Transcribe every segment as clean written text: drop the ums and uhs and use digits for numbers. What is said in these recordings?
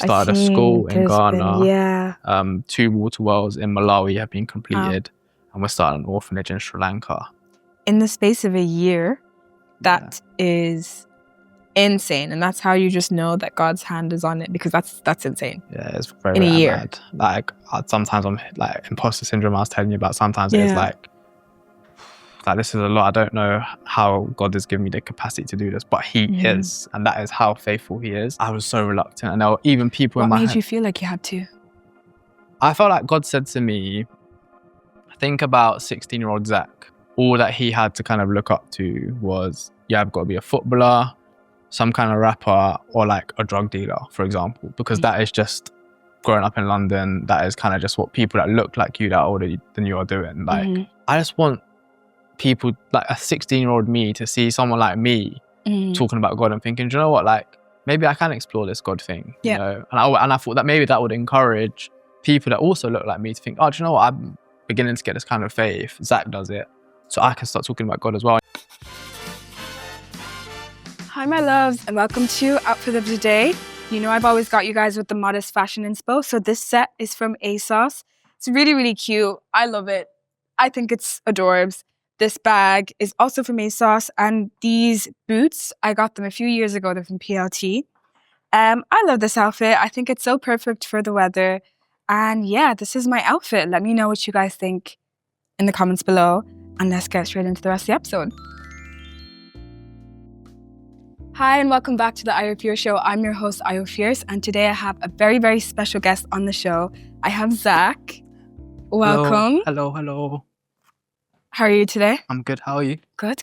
we've started a school in Ghana. Yeah. 2 water wells in Malawi have been completed, and we're starting an orphanage in Sri Lanka. In the space of a year, that is insane, and that's how you just know that God's hand is on it, because that's insane. Yeah, it's very in a year. mad. Like sometimes I'm like imposter syndrome. I was telling you about. Sometimes it's like this is a lot. I don't know how God has given me the capacity to do this, but He is, and that is how faithful He is. I was so reluctant, and there were even people in my. What made you feel like you had to? I felt like God said to me, think about 16-year-old Zack. All that he had to kind of look up to was, I've got to be a footballer, some kind of rapper, or like a drug dealer, for example, because that is just growing up in London. That is kind of just what people that look like you, that are older than you, are doing. Like, I just want people, like a 16-year-old me, to see someone like me talking about God and thinking, do you know what, like maybe I can explore this God thing, you know? And I thought that maybe that would encourage people that also look like me to think, oh, do you know what, I'm beginning to get this kind of faith. Zack does it, so I can start talking about God as well. Hi, my loves, and welcome to Outfit of the Day. You know, I've always got you guys with the modest fashion inspo. So this set is from ASOS. It's really, really cute. I love it. I think it's adorbs. This bag is also from ASOS, and these boots, I got them a few years ago. They're from PLT. I love this outfit. I think it's so perfect for the weather. And yeah, this is my outfit. Let me know what you guys think in the comments below, and let's get straight into the rest of the episode. Hi, and welcome back to the Io Fierce Show. I'm your host, Io Fierce, and today I have a very, very special guest on the show. I have Zack. Welcome. Hello. How are you today? I'm good. How are you? Good.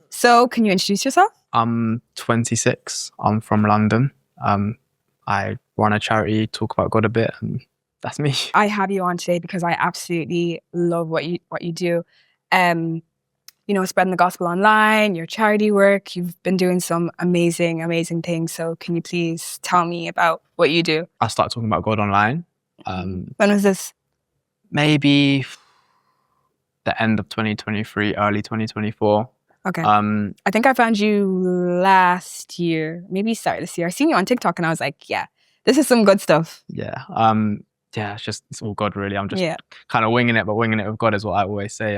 So, can you introduce yourself? I'm 26. I'm from London. I run a charity, talk about God a bit, and that's me. I have you on today because I absolutely love what you do. You know, spreading the gospel online, your charity work. You've been doing some amazing, amazing things. So can you please tell me about what you do? I started talking about God online. When was this? Maybe the end of 2023, early 2024. Okay. I think I found you last year, maybe start this year. I seen you on TikTok and I was like, yeah, this is some good stuff. Yeah. It's all God, really. I'm just kind of winging it, but winging it with God is what I always say.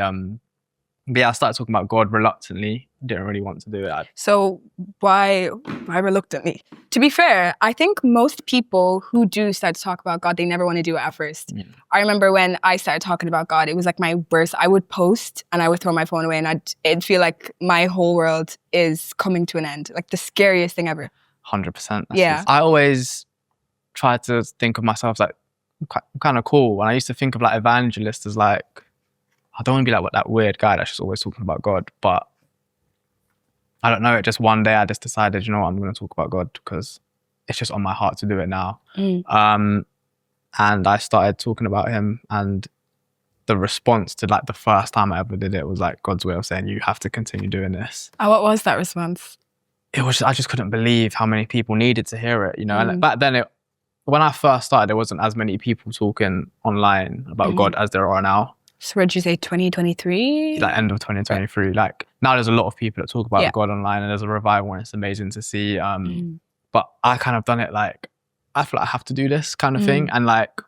But yeah, I started talking about God reluctantly. Didn't really want to do it. So why reluctantly? To be fair, I think most people who do start to talk about God, they never want to do it at first. Yeah. I remember when I started talking about God, it was like my worst. I would post and I would throw my phone away, and it'd feel like my whole world is coming to an end. Like the scariest thing ever. 100%. I always try to think of myself like kind of cool. And I used to think of like evangelist as like, I don't want to be like that weird guy that's just always talking about God, but I don't know. It just one day I just decided, you know what, I'm going to talk about God because it's just on my heart to do it now. And I started talking about Him, and the response to like the first time I ever did it was like God's way of saying, you have to continue doing this. What was that response? It was I just couldn't believe how many people needed to hear it, you know. And back then, when I first started, there wasn't as many people talking online about God as there are now. So where'd you say 2023? Like end of 2023. Like now there's a lot of people that talk about God online, and there's a revival, and it's amazing to see. But I kind of done it like, I feel like I have to do this kind of thing. And like,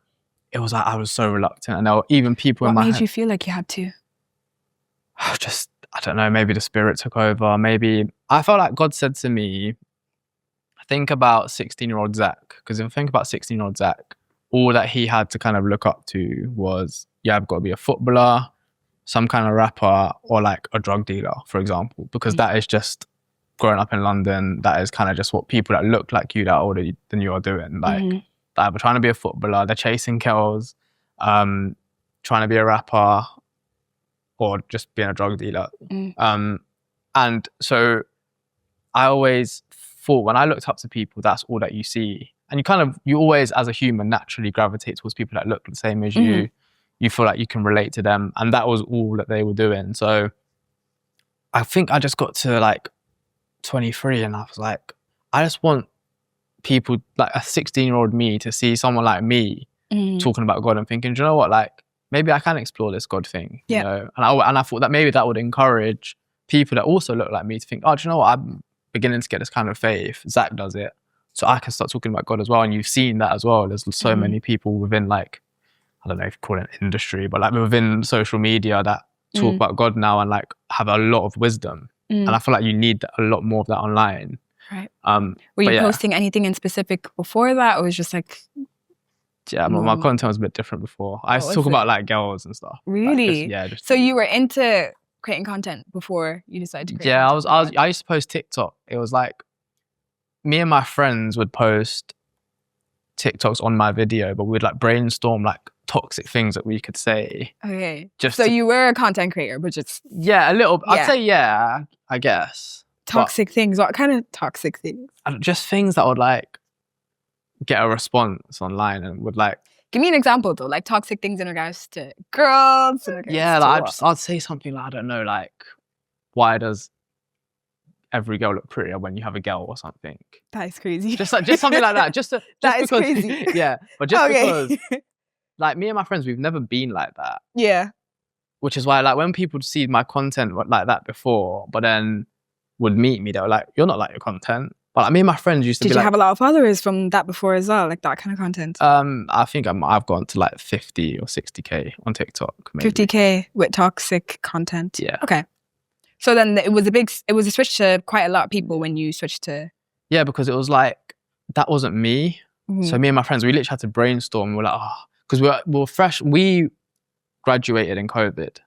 it was like, I was so reluctant. And there were even people in my head. What made you feel like you had to? I don't know, maybe the Spirit took over. Maybe I felt like God said to me, think about 16-year-old Zack. Because if I think about 16-year-old Zack, all that he had to kind of look up to was, I've got to be a footballer, some kind of rapper, or like a drug dealer, for example, because that is just growing up in London. That is kind of just what people that look like you, that are older than you, are doing. Like they're either trying to be a footballer, they're chasing girls, trying to be a rapper, or just being a drug dealer. And so I always thought, when I looked up to people, that's all that you see. And you always, as a human, naturally gravitate towards people that look the same as you. You feel like you can relate to them. And that was all that they were doing. So I think I just got to like 23 and I was like, I just want people, like a 16-year-old me, to see someone like me talking about God and thinking, do you know what, like maybe I can explore this God thing. You know? And I thought that maybe that would encourage people that also look like me to think, oh, do you know what, I'm beginning to get this kind of faith. Zack does it, so I can start talking about God as well. And you've seen that as well. There's so many people within like, I don't know if you call it an industry, but like within social media that talk about God now and like have a lot of wisdom. And I feel like you need a lot more of that online. Right. Were you posting anything in specific before that, or was just like? Yeah, my content was a bit different before. I used to talk about like girls and stuff. Really? Like, just so you were into creating content before you decided to create content? I used to post TikTok. It was like me and my friends would post TikToks on my video, but we'd like brainstorm like toxic things that we could say. Okay. So you were a content creator, but just a little. I'd say I guess toxic things. What kind of toxic things? Just things that would like get a response online and would like. Give me an example though, like toxic things in regards to girls. I'd say something like, I don't know, like why does every girl look prettier when you have a girl or something? That is crazy. Just something like that. Just because, crazy. Yeah, but just because, like me and my friends, we've never been like that. Yeah. Which is why, like, when people see my content like that before, but then would meet me, they were like, "You're not like your content." But like, me and my friends used to. Did you have a lot of followers from that before as well, like that kind of content? I think I've gone to like 50 or 60K on TikTok. Maybe. 50K with toxic content. Yeah. Okay. So then it was a switch to quite a lot of people when you switched to. Yeah, because it was like that wasn't me. So me and my friends, we literally had to brainstorm. We're like, because we're fresh. We graduated in COVID.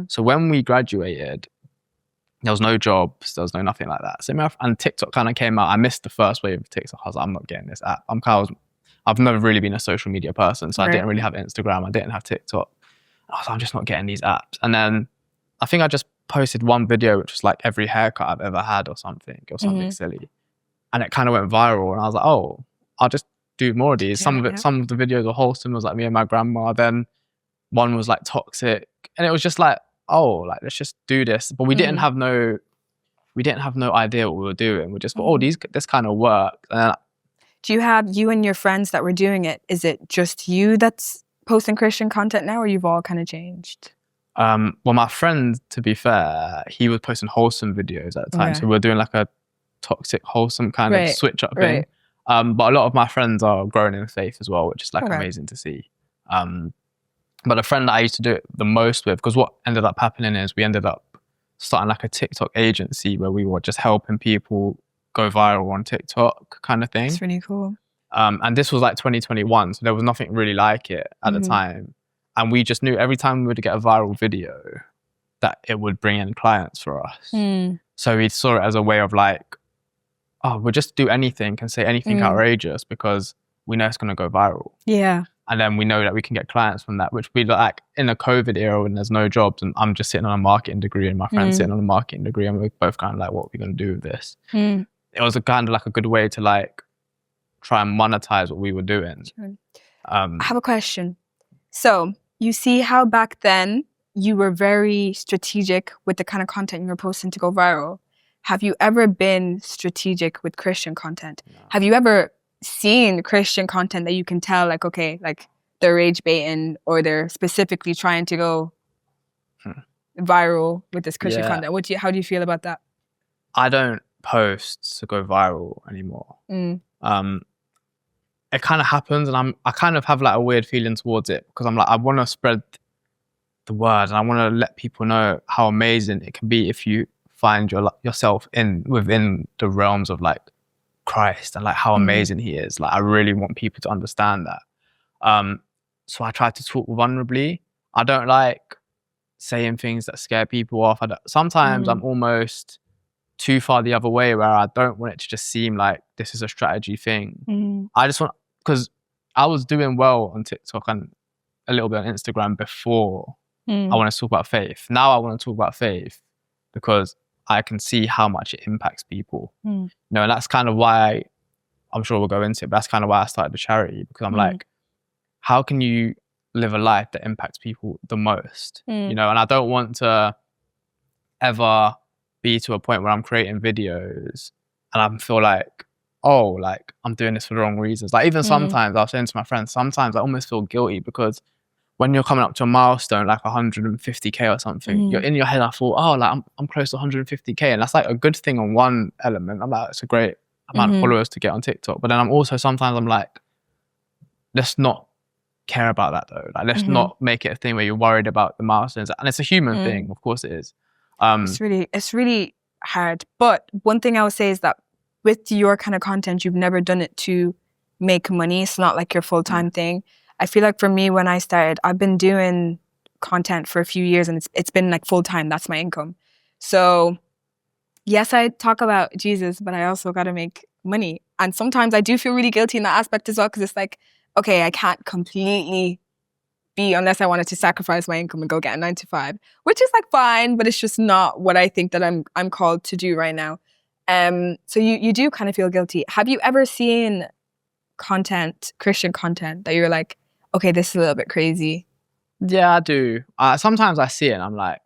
So when we graduated, there was no jobs, there was no nothing like that. So and TikTok kind of came out. I missed the first wave of TikTok. I was like, I'm not getting this app. I've never really been a social media person, so I didn't really have Instagram. I didn't have TikTok. I was like, I'm just not getting these apps. And then I think I just posted one video, which was like every haircut I've ever had or something silly. And it kind of went viral. And I was like, oh, I'll just do more of these. Some of the videos were wholesome. It was like me and my grandma. Then one was like toxic. And it was just like, oh, like let's just do this. But we didn't have no idea what we were doing. We just thought, this kind of worked. And do you have you and your friends that were doing it? Is it just you that's posting Christian content now, or you've all kind of changed? Well, my friend, to be fair, he was posting wholesome videos at the time. So we were doing like a toxic, wholesome kind of switch up thing. But a lot of my friends are growing in faith as well, which is like amazing to see. But the friend that I used to do it the most with, because what ended up happening is we ended up starting like a TikTok agency where we were just helping people go viral on TikTok kind of thing. That's really cool. And this was like 2021, so there was nothing really like it at the time. And we just knew every time we would get a viral video that it would bring in clients for us. So we saw it as a way of like, oh, we'll just do anything and say anything outrageous because we know it's going to go viral. Yeah. And then we know that we can get clients from that, which we like in a COVID era when there's no jobs and I'm just sitting on a marketing degree and my friend's sitting on a marketing degree and we're both kind of like, what are we going to do with this? It was a kind of like a good way to like try and monetize what we were doing. I have a question. So you see how back then you were very strategic with the kind of content you were posting to go viral. Have you ever been strategic with Christian content? No. Have you ever seen Christian content that you can tell like, okay, like they're rage baiting or they're specifically trying to go viral with this Christian content? How do you feel about that? I don't post to go viral anymore. It kind of happens and I kind of have like a weird feeling towards it because I'm like, I want to spread the word and I want to let people know how amazing it can be if you find yourself within the realms of like Christ and like how amazing he is. Like I really want people to understand that. So I try to talk vulnerably. I don't like saying things that scare people off. Sometimes I'm almost too far the other way where I don't want it to just seem like this is a strategy thing. I just want, because I was doing well on TikTok and a little bit on Instagram before I want to talk about faith. Now I want to talk about faith because I can see how much it impacts people. You know, and that's kind of why, I'm sure we'll go into it, but that's kind of why I started the charity because I'm like, how can you live a life that impacts people the most? You know, and I don't want to ever be to a point where I'm creating videos and I feel like, oh, like I'm doing this for the wrong reasons. Like even sometimes I was saying to my friends, sometimes I almost feel guilty because when you're coming up to a milestone, like 150K or something, you're in your head, I thought, oh, like I'm close to 150K. And that's like a good thing on one element. I'm like, it's a great amount of followers to get on TikTok. But then I'm also, sometimes I'm like, let's not care about that though. Like, let's not make it a thing where you're worried about the milestones. And it's a human thing, of course it is. It's really hard. But one thing I would say is that with your kind of content, you've never done it to make money. It's not like your full-time thing. I feel like for me, when I started, I've been doing content for a few years and it's been like full-time. That's my income. So yes, I talk about Jesus, but I also got to make money. And sometimes I do feel really guilty in that aspect as well, because it's like, okay, I can't completely be, unless I wanted to sacrifice my income and go get a 9 to 5, which is like fine, but it's just not what I think that I'm called to do right now. So you do kind of feel guilty. Have you ever seen content, Christian content, that you're like, okay, this is a little bit crazy? Yeah, I do. Sometimes I see it and I'm like,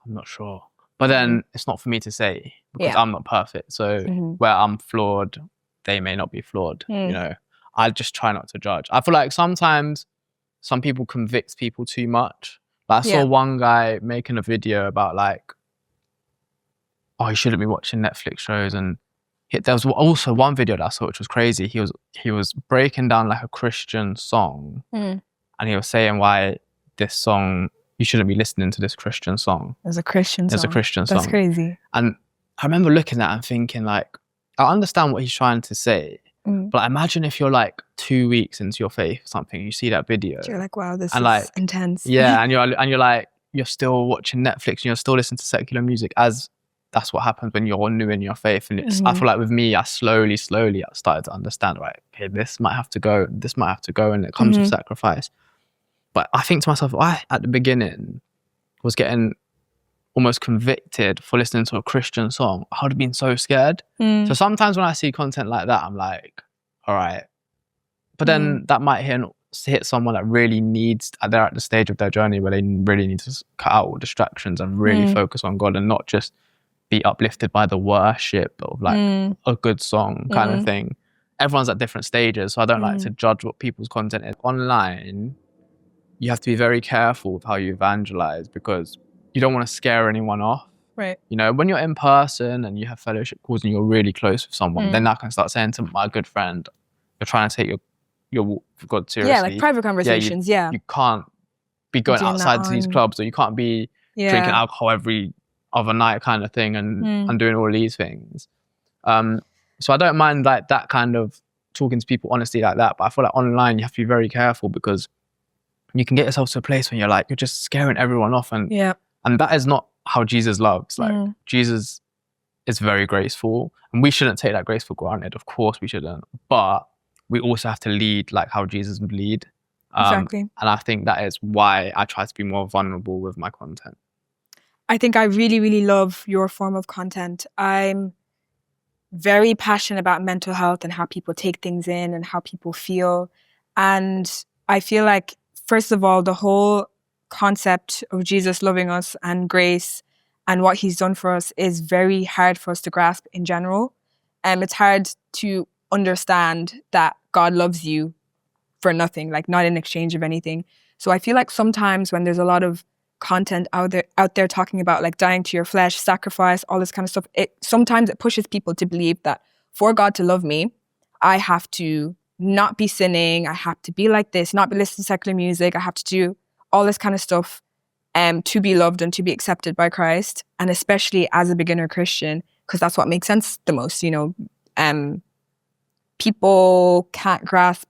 I'm not sure. But then it's not for me to say, because I'm not perfect. So where I'm flawed, they may not be flawed. You know, I just try not to judge. I feel like sometimes some people convict people too much. Like I saw one guy making a video about like, oh, you shouldn't be watching Netflix shows. And there was also one video that I saw which was crazy. He was breaking down like a Christian song, and he was saying why this song, you shouldn't be listening to this Christian song. There's a Christian song. There's a Christian song. That's crazy. And I remember looking at it and thinking like, I understand what he's trying to say, but imagine if you're like 2 weeks into your faith or something, you see that video. You're like, wow, this is like, intense. Yeah, and you're like, you're still watching Netflix and you're still listening to secular music, as that's what happens when you're new in your faith. And it's, I feel like with me, I slowly I started to understand, right, okay, this might have to go, and it comes with sacrifice. But I think to myself, I, at the beginning, was getting almost convicted for listening to a Christian song. I would have been so scared. So sometimes when I see content like that, I'm like, all right. But then that might hit someone that really needs, they're at the stage of their journey where they really need to cut out all distractions and really focus on God and not just be uplifted by the worship of like a good song kind of thing. Everyone's at different stages, so I don't like to judge what people's content is. Online, you have to be very careful with how you evangelize, because you don't want to scare anyone off. Right. You know, when you're in person and you have fellowship calls and you're really close with someone, then I can start saying to my good friend, you're trying to take your walk with God seriously. Yeah, like private conversations, You can't be going outside to these clubs, or you can't be drinking alcohol every other night kind of thing and doing all these things. So I don't mind like that kind of talking to people honestly like that, but I feel like online you have to be very careful, because you can get yourself to a place when you're like, you're just scaring everyone off, and that is not how Jesus loves. Like Jesus is very graceful, and we shouldn't take that grace for granted. Of course we shouldn't, but we also have to lead like how Jesus would lead. Exactly. And I think that is why I try to be more vulnerable with my content. I think I really, really love your form of content. I'm very passionate about mental health and how people take things in and how people feel. And I feel like, first of all, the whole concept of Jesus loving us and grace and what he's done for us is very hard for us to grasp in general. It's hard to understand that God loves you for nothing, like not in exchange of anything. So I feel like sometimes when there's a lot of content out there talking about like dying to your flesh, sacrifice, all this kind of stuff, sometimes it pushes people to believe that for God to love me, I have to not be sinning, I have to be like this, not be listening to secular music, I have to do all this kind of stuff to be loved and to be accepted by Christ. And especially as a beginner Christian, because that's what makes sense the most, you know. People can't grasp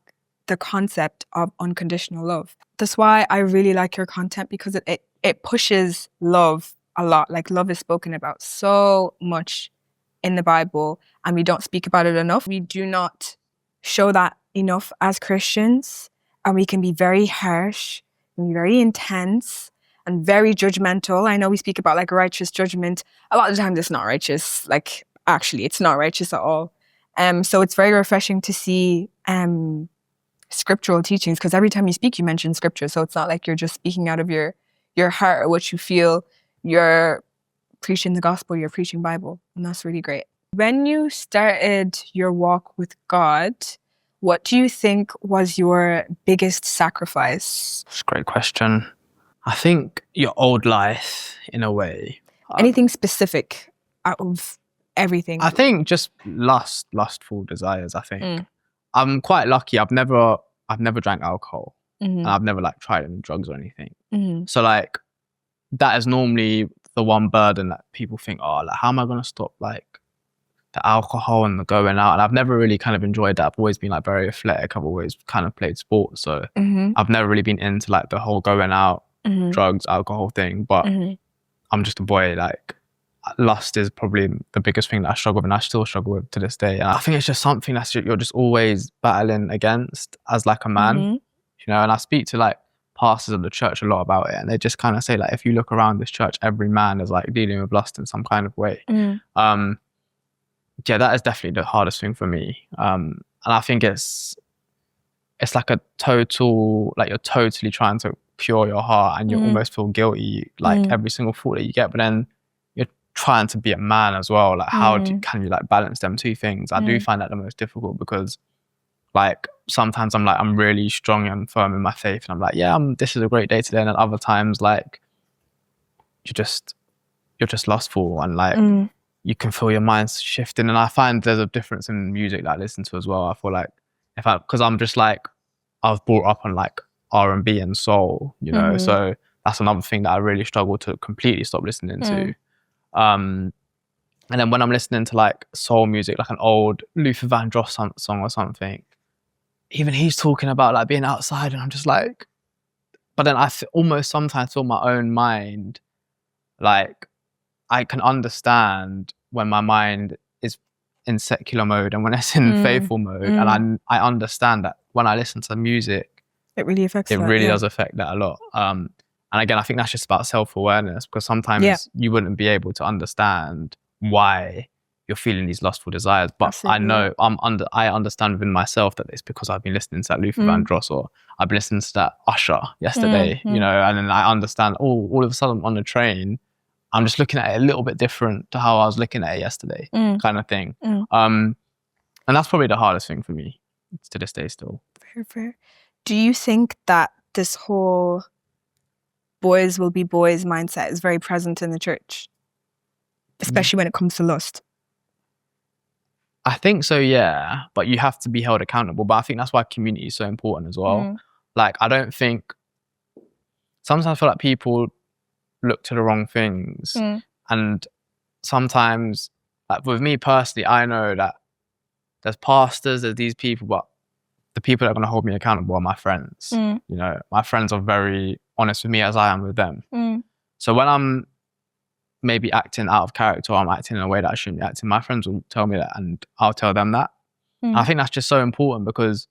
the concept of unconditional love. That's why I really like your content, because it pushes love a lot. Like, love is spoken about so much in the Bible, and we don't speak about it enough. We do not show that enough as Christians, and we can be very harsh and very intense and very judgmental. I know we speak about like righteous judgment. A lot of the times it's not righteous. Like, actually, it's not righteous at all. So it's very refreshing to see scriptural teachings, because every time you speak, you mention scripture. So it's not like you're just speaking out of your heart or what you feel. You're preaching the gospel, you're preaching Bible, and that's really great. When you started your walk with God, what do you think was your biggest sacrifice? That's a great question. I think your old life, in a way. Anything specific out of everything? I think just lustful desires. I think Mm. I'm quite lucky. I've never drank alcohol, and Mhm. I've never like tried any drugs or anything. Mhm. So like that is normally the one burden that people think, oh, like how am I gonna stop like the alcohol and the going out? And I've never really kind of enjoyed that. I've always been like very athletic. I've always kind of played sports, so Mhm. I've never really been into like the whole going out, Mhm. drugs, alcohol thing. But Mhm. I'm just a boy. Like lust is probably the biggest thing that I struggle with, and I still struggle with to this day. And I think it's just something that's you're just always battling against as like a man, Mhm. you know. And I speak to like pastors of the church a lot about it, and they just kind of say like, if you look around this church, every man is like dealing with lust in some kind of way. Mm. Yeah, that is definitely the hardest thing for me. And I think it's like a total, like you're totally trying to pure your heart, and you almost feel guilty like every single thought that you get, but then you're trying to be a man as well. Like how can you like balance them two things? I do find that the most difficult, because like sometimes I'm really strong and firm in my faith, and I'm like, yeah, this is a great day today. And then other times like you're just lustful, and like you can feel your mind shifting. And I find there's a difference in music that I listen to as well. I feel like because I'm just like, I was brought up on like R&B and soul, you know, so that's another thing that I really struggle to completely stop listening to. And then when I'm listening to like soul music, like an old Luther Vandross song or something, even he's talking about like being outside, and I'm just like, but then I almost sometimes feel my own mind, like I can understand when my mind is in secular mode and when it's in faithful mode, and I understand that when I listen to music, it really affects it that, really does affect that a lot. And again, I think that's just about self-awareness, because sometimes you wouldn't be able to understand why you're feeling these lustful desires, but Absolutely, I know I understand within myself that it's because I've been listening to that Luther Vandross, or I've been listening to that Usher yesterday, you know, and then I understand, all of a sudden on the train, I'm just looking at it a little bit different to how I was looking at it yesterday, kind of thing. And that's probably the hardest thing for me to this day still. Fair, fair. Do you think that this whole boys will be boys mindset is very present in the church, especially when it comes to lust? I think so, yeah, but you have to be held accountable. But I think that's why community is so important as well. Like, I don't think, sometimes I feel like people look to the wrong things, and sometimes, like with me personally, I know that there's pastors, there's these people, but the people that are going to hold me accountable are my friends. You know, my friends are very honest with me as I am with them. So when I'm maybe acting out of character, or I'm acting in a way that I shouldn't be acting, my friends will tell me that, and I'll tell them that. I think that's just so important, because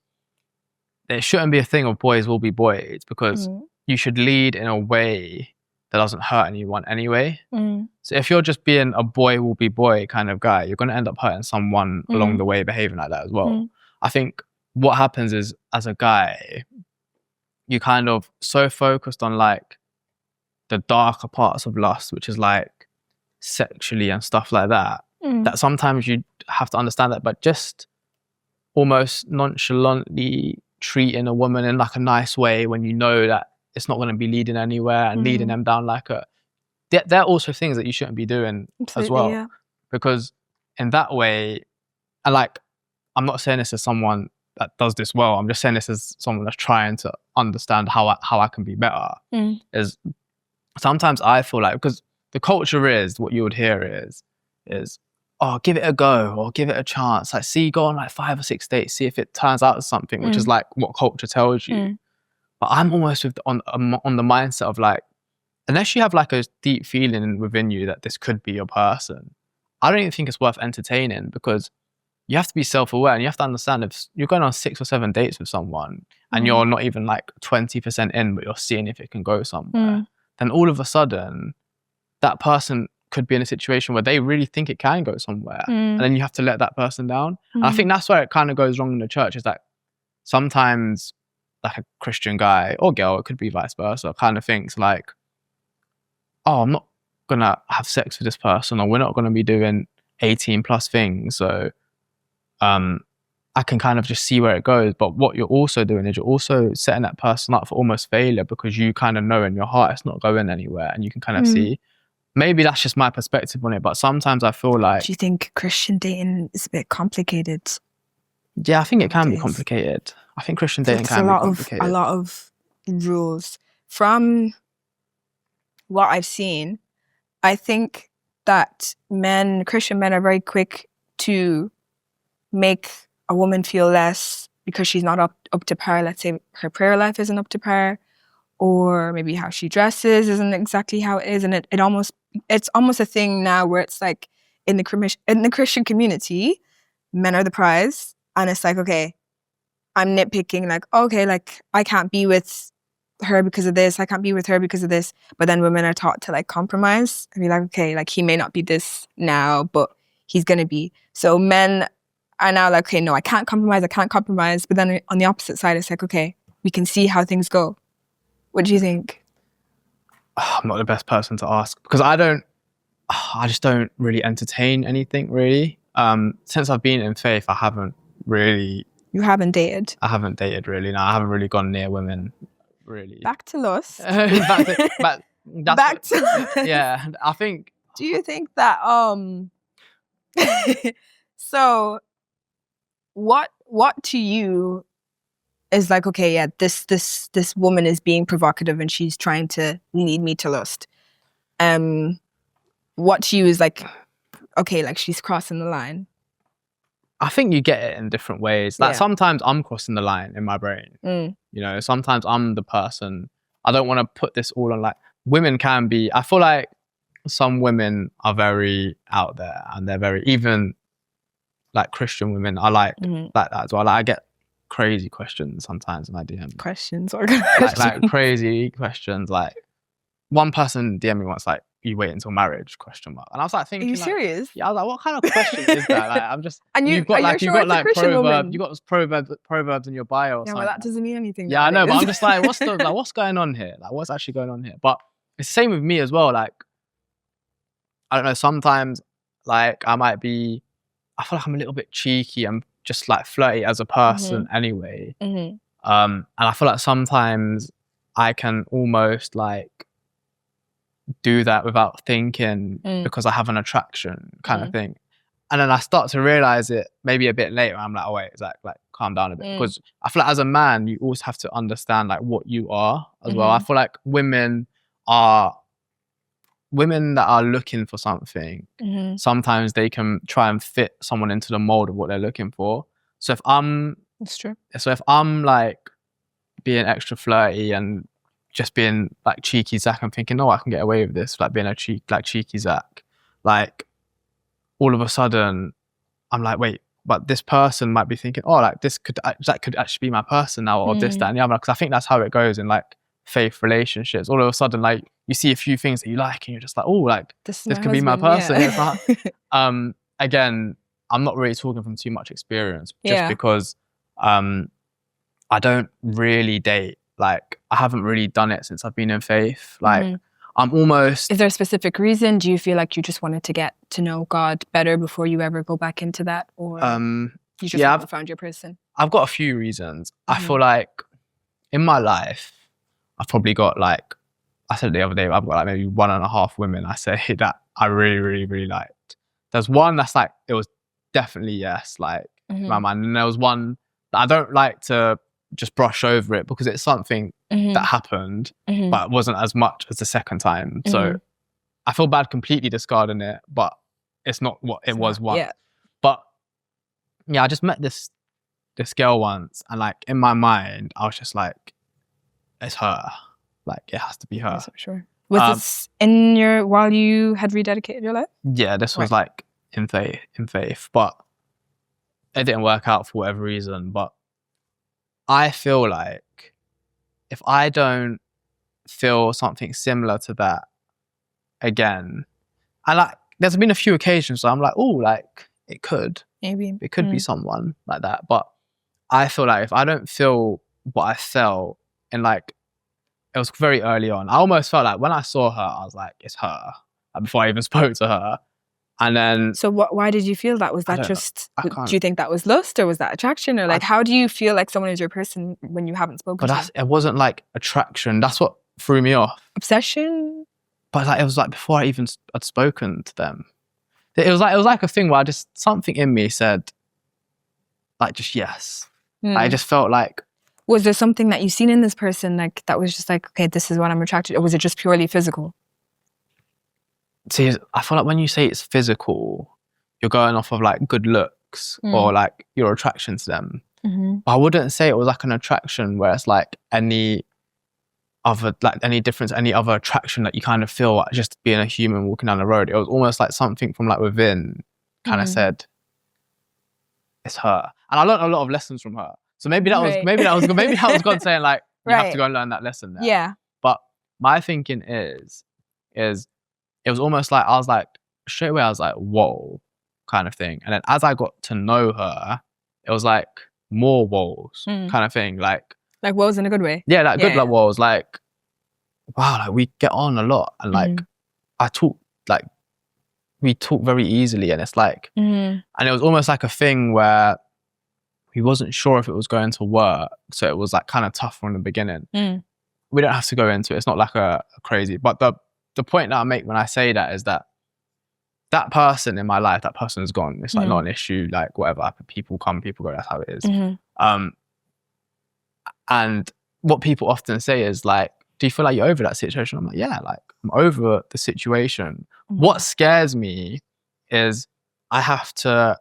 there shouldn't be a thing of boys will be boys, because you should lead in a way that doesn't hurt anyone anyway. So if you're just being a boy will be boy kind of guy, you're going to end up hurting someone along the way behaving like that as well. I think what happens is, as a guy, you kind of so focused on like the darker parts of lust, which is like sexually and stuff like that, that sometimes you have to understand that, but just almost nonchalantly treating a woman in like a nice way when you know that it's not going to be leading anywhere, and leading them down like a, they're also things that you shouldn't be doing as well. Because in that way, and like, I'm not saying this as someone that does this well, I'm just saying this as someone that's trying to understand how I can be better. Is sometimes I feel like, because the culture is, what you would hear is, oh, give it a go, or give it a chance. Like, go on like 5 or 6 dates, see if it turns out to something, which is like what culture tells you. But I'm almost on the mindset of like, unless you have like a deep feeling within you that this could be your person, I don't even think it's worth entertaining, because you have to be self-aware, and you have to understand, if you're going on 6 or 7 dates with someone and you're not even like 20% in, but you're seeing if it can go somewhere, then all of a sudden that person could be in a situation where they really think it can go somewhere, and then you have to let that person down. And I think that's where it kind of goes wrong in the church, is that sometimes like a Christian guy or girl, it could be vice versa, kind of thinks like, oh, I'm not gonna have sex with this person, or we're not gonna be doing 18 plus things, so I can kind of just see where it goes. But what you're also doing is you're also setting that person up for almost failure, because you kind of know in your heart it's not going anywhere, and you can kind of see. maybe that's just my perspective on it, but sometimes I feel like, Do you think Christian dating is a bit complicated? yeah, I think it can be nowadays? complicated. I think Christian dating It's can be complicated. a lot of rules. From what I've seen, I think that Christian men are very quick to make a woman feel less because she's not up to par. Let's say her prayer life isn't up to par, or maybe how she dresses isn't exactly how it is, and it's almost a thing now where it's like in the Christian community, men are the prize, and it's like, okay, I'm nitpicking, like, okay, like I can't be with her because of this, I can't be with her because of this, but then women are taught to like compromise and be like, okay, like he may not be this now, but he's gonna be. So men are now like, okay, no, I can't compromise, but then on the opposite side, it's like, okay, we can see how things go. What do you think? I'm not the best person to ask because I just don't really entertain anything really. Since I've been in faith, I haven't really dated? I haven't dated really. No, I haven't really gone near women really. Back to lust. Back to yeah, I think. Do you think that so what to you is like, okay, yeah, this woman is being provocative and she's trying to lead me to lust. What to you is like, okay, like she's crossing the line? I think you get it in different ways. Like sometimes I'm crossing the line in my brain. You know, sometimes I'm the person. I don't want to put this all on, like, women can be. I feel like some women are very out there and they're very, even like Christian women, I like that as well. Like, I get crazy questions sometimes in my DM. Questions or like crazy questions. Like one person DM me once, like, you wait until marriage? Question mark. And I was like thinking, are you like, serious? Yeah, I was like, what kind of question is that? Like, I'm just and you've got like proverbs in your bio. Or yeah, something. Well, that doesn't mean anything. Yeah, I know, but I'm just like, what's going on here? Like, what's actually going on here? But it's the same with me as well. Like, I don't know. Sometimes, like, I feel like I'm a little bit cheeky. I'm just like flirty as a person anyway. And I feel like sometimes I can almost like do that without thinking because I have an attraction kind of thing. And then I start to realize it maybe a bit later. I'm like, oh wait, Zack, like calm down a bit. Because I feel like as a man, you always have to understand like what you are as well. I feel like women that are looking for something, sometimes they can try and fit someone into the mold of what they're looking for. So if That's true. So if I'm like being extra flirty and just being like cheeky Zack, I'm thinking, oh, I can get away with this, like being cheeky Zack. Like all of a sudden, I'm like, wait, but this person might be thinking, oh, like Zack could actually be my person now, or this, that, and the other. Because I think that's how it goes in like faith relationships. All of a sudden, like you see a few things that you like, and you're just like, oh, like this could be my person. Yeah. Again, I'm not really talking from too much experience, just because I don't really date. Like, I haven't really done it since I've been in faith. Like, I'm almost... Is there a specific reason? Do you feel like you just wanted to get to know God better before you ever go back into that? Or you just haven't found your person? I've got a few reasons. I feel like in my life, I've probably got like... I said the other day, I've got like maybe 1.5 women I say that I really, really, really liked. There's one that's like, it was definitely yes, like, in my mind. And there was one that I don't like to just brush over it because it's something that happened, but it wasn't as much as the second time. So I feel bad completely discarding it, but it's not what it was once. Yeah. But yeah, I just met this girl once, and like in my mind, I was just like, it's her. Like, it has to be her. Yes, I'm sure. Was this while you had rededicated your life? Yeah, this was like in faith, but it didn't work out for whatever reason. But I feel like if I don't feel something similar to that again, and like there's been a few occasions where I'm like, oh, like it could be someone like that. But I feel like if I don't feel what I felt in, like, it was very early on. I almost felt like when I saw her, I was like, it's her. Like, before I even spoke to her. And then... So why did you feel that? Was that just... Do you think that was lust, or was that attraction? Or like, how do you feel like someone is your person when you haven't spoken to them? It wasn't like attraction. That's what threw me off. Obsession? but like it was like before I even had spoken to them. It was like a thing where something in me said, like, just yes. I just felt like. Was there something that you've seen in this person like that was just like, okay, this is what I'm attracted to, or was it just purely physical? See, I feel like when you say it's physical, you're going off of like good looks or like your attraction to them. But I wouldn't say it was like an attraction where it's like any difference, any other attraction that you kind of feel like just being a human walking down the road. It was almost like something from like within kind of said, it's her. And I learned a lot of lessons from her. So maybe that was God saying like, you have to go and learn that lesson there. Yeah. But my thinking is it was almost like, I was like, straight away I was like, whoa, kind of thing. And then as I got to know her, it was like more whoas kind of thing. Like whoas in a good way? Yeah, like good like whoas. Like, wow, like we get on a lot. And like, we talk very easily. And it's like, and it was almost like a thing where we wasn't sure if it was going to work. So it was like kind of tough from the beginning. We don't have to go into it. It's not like a crazy, but the point that I make when I say that is that person in my life, that person is gone. It's like not an issue, like whatever. People come, people go, that's how it is. And what people often say is like, do you feel like you're over that situation? I'm like, yeah, like I'm over the situation. What scares me is I have to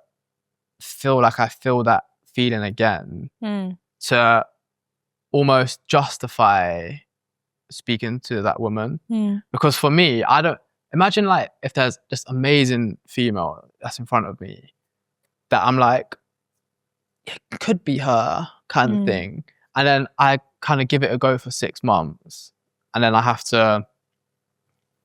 feel like I feel that feeling again to almost justify speaking to that woman. Because for me, I don't imagine like if there's this amazing female that's in front of me that I'm like, it could be her kind of thing. And then I kind of give it a go for 6 months. And then I have to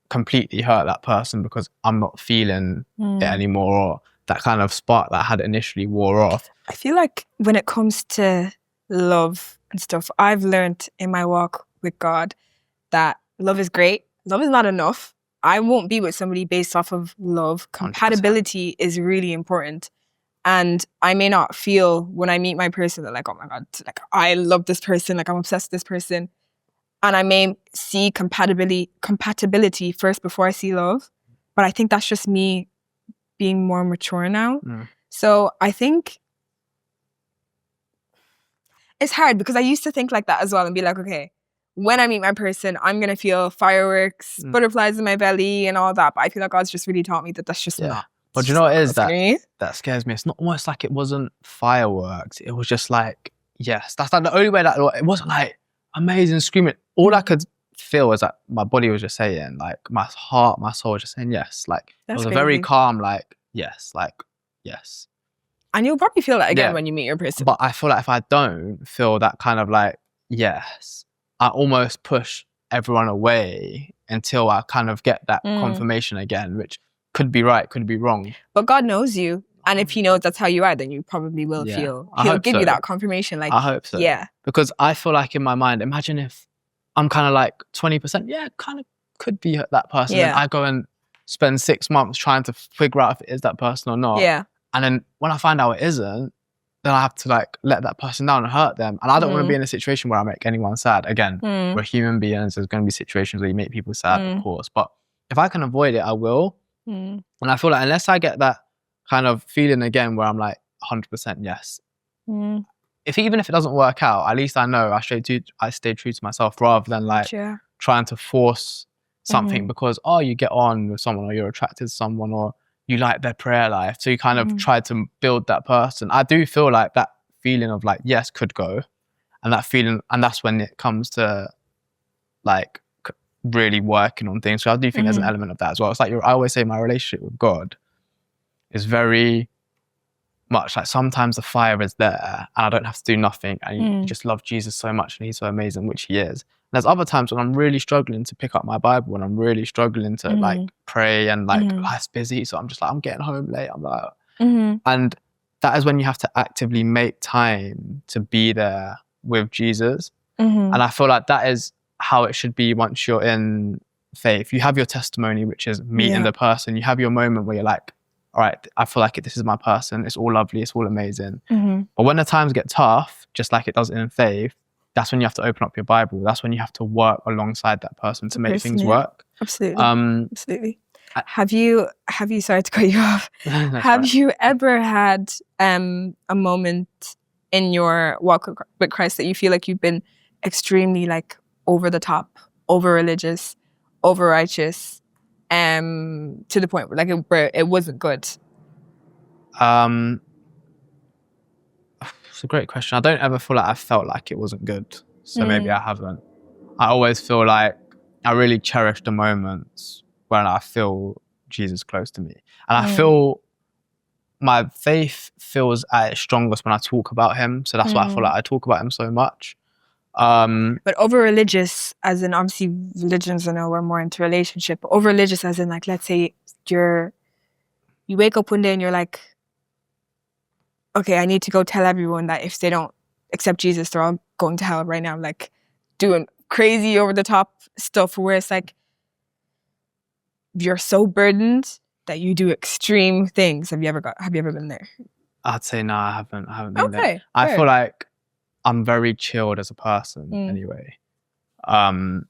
completely hurt that person because I'm not feeling it anymore, or that kind of spark that I had initially wore off. I feel like when it comes to love and stuff, I've learned in my walk with God that love is great. Love is not enough. I won't be with somebody based off of love. Compatibility 100%. Is really important. And I may not feel when I meet my person that like, oh my God, like I love this person, like I'm obsessed with this person. And I may see compatibility first before I see love. But I think that's just me being more mature now. So I think it's hard because I used to think like that as well and be like, okay, when I meet my person, I'm going to feel fireworks, butterflies in my belly and all that. But I feel like God's just really taught me that that's just not. But do you know what it is that scares me? It's not almost like it wasn't fireworks. It was just like, yes. That's like the only way that it wasn't like amazing screaming. All I could feel was that my body was just saying, like my heart, my soul was just saying yes. Like it was a very calm, like, yes, like, yes. And you'll probably feel that again when you meet your person. But I feel like if I don't feel that kind of like, yes, I almost push everyone away until I kind of get that confirmation again, which could be right, could be wrong. But God knows you. And if he knows that's how you are, then you probably will feel. He'll give you that confirmation. Like, I hope so. Yeah. Because I feel like in my mind, imagine if I'm kind of like 20%, kind of could be that person. And I go and spend 6 months trying to figure out if it is that person or not. Yeah. And then when I find out it isn't, then I have to like let that person down and hurt them. And I don't want to be in a situation where I make anyone sad. Again, we're human beings. There's going to be situations where you make people sad, of course. But if I can avoid it, I will. And I feel like unless I get that kind of feeling again where I'm like 100% yes. Even if it doesn't work out, at least I know I stay true to myself rather than like trying to force something because, you get on with someone or you're attracted to someone or you like their prayer life. So you kind of try to build that person. I do feel like that feeling of like, yes, could go. And that feeling, and that's when it comes to like really working on things. So I do think there's an element of that as well. It's like I always say my relationship with God is very much like sometimes the fire is there and I don't have to do nothing and you just love Jesus so much and he's so amazing, which he is. And there's other times when I'm really struggling to pick up my Bible and I'm really struggling to like pray and like life's busy. So I'm just like, I'm getting home late. I'm like, and that is when you have to actively make time to be there with Jesus. And I feel like that is how it should be once you're in faith. You have your testimony, which is meeting the person. You have your moment where you're like, all right, I feel like this is my person. It's all lovely. It's all amazing. But when the times get tough, just like it does in faith, that's when you have to open up your Bible. That's when you have to work alongside that person to make things work. Absolutely. Um, Absolutely. I- Have you, sorry to cut you off. that's Have right. you ever had a moment in your walk with Christ that you feel like you've been extremely like over the top, over religious, over righteous, to the point where where it wasn't good? It's a great question. I don't ever feel like I felt like it wasn't good, so maybe Mm. I haven't. I always feel like I really cherish the moments when I feel Jesus close to me, and I feel my faith feels at its strongest when I talk about him. So that's why I feel like I talk about him so much. But over religious, as in obviously religions, I know we're more into relationship. But over religious, as in like, let's say you wake up one day and you're like, okay, I need to go tell everyone that if they don't accept Jesus, they're all going to hell right now. Like doing crazy over the top stuff where it's like you're so burdened that you do extreme things. Have you ever been there? I'd say no, I haven't been there. Okay. I fair. feel like I'm very chilled as a person anyway. And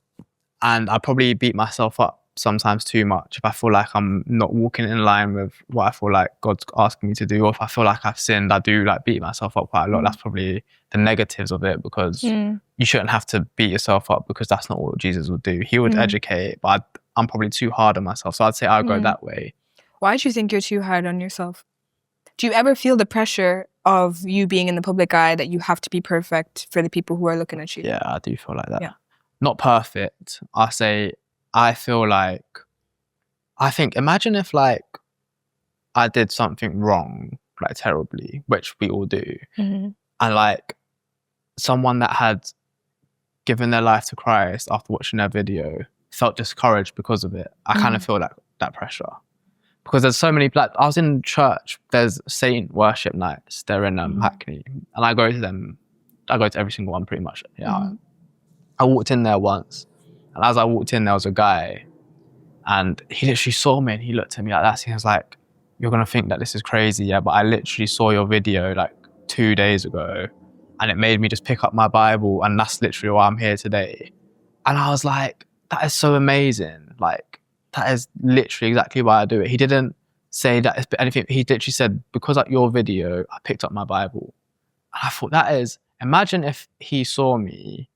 I probably beat myself up sometimes too much if I feel like I'm not walking in line with what I feel like God's asking me to do, or if I feel like I've sinned, I do like beat myself up quite a lot. That's probably the negatives of it, because you shouldn't have to beat yourself up, because that's not what Jesus would do. He would educate, but I'm probably too hard on myself. So I'd say I'll go that way. Why do you think you're too hard on yourself? Do you ever feel the pressure of you being in the public eye that you have to be perfect for the people who are looking at you? Yeah, I do feel like that. Yeah. Not perfect. I feel like, imagine if like I did something wrong, like terribly, which we all do. And like someone that had given their life to Christ after watching their video felt discouraged because of it. I kind of feel that pressure. Because there's so many, like I was in church, there's saint worship nights, they're in Hackney, and I go to them. I go to every single one pretty much. Yeah. I walked in there once, and as I walked in, there was a guy, and he literally saw me and he looked at me like that. He was like, "You're gonna think that this is crazy, yeah, but I literally saw your video like 2 days ago, and it made me just pick up my Bible, and that's literally why I'm here today." And I was like, "That is so amazing! Like, that is literally exactly why I do it." He didn't say that it's anything. He literally said, "Because of your video, I picked up my Bible." And I thought, that is, imagine if he saw me